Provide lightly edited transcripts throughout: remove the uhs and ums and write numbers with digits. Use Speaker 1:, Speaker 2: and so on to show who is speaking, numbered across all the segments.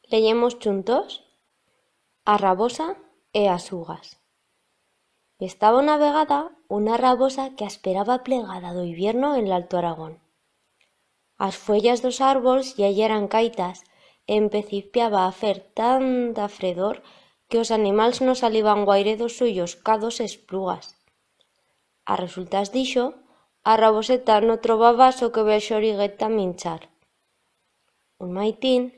Speaker 1: Leyemos chuntos a rabosa e as ugas. Estaba unha vegada unha rabosa que esperaba plegada do invierno en l'Alto Aragón. As fuellas dos árbols ya yeran caitas e empecipiaba a fer tanta fredor que os animals no saliban guaire dos suyos cados e esplugas. A resultas dixo, a raboseta no trobaba so que ve xorigueta minchar. Un maitín,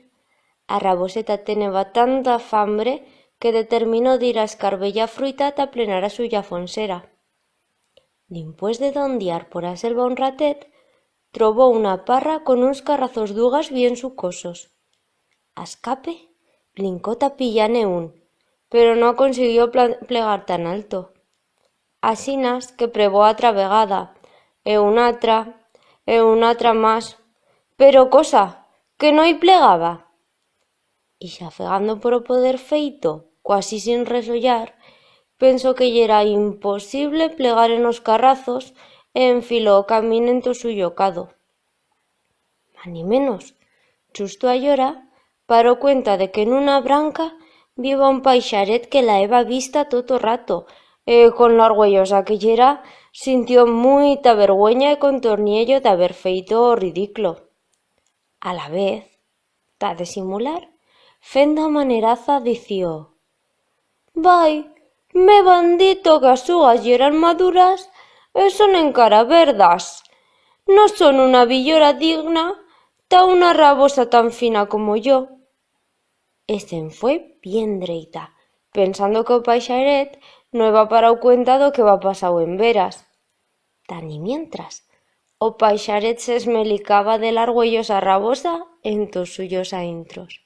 Speaker 1: a raboseta teneba tanta fambre que determinó d'ir a escarbella fruita ta plenar a suya fonsera. Dimpués de dondiar por a selva un ratet, trobó una parra con uns carrazos d'ugas bien sucosos. A escape, blincó ta pillane un, pero no consiguió plegar tan alto. Asinas que probó atra vegada, e una atra más, pero cosa, que no i plegaba. Y xafegando por o poder feito, cuasi sin resollar, pensó que yera imposible plegar en os carrazos e enfiló o camín ento suyo cado. Mani menos, chusto allora, paró cuenta de que nuna branca viva un paixaret que la heba vista toto rato, e con lo argüellosa que yera, sintió muita vergüeña e contorniello d'haber feito o ridiclo. A la vez, ta disimular, fendo a maneraza dició: «Vai, me van dito que as ugas yeran maduras e son encara verdas. No son una villora digna ta una rabosa tan fina como yo». E se'n fue bien dreita, pensando que o paixaret no heba parau cuenta do que heba pasau en veras. Tani mientras, o paixaret s'esmelicaba de la argüellosa rabosa entos suyos aintros.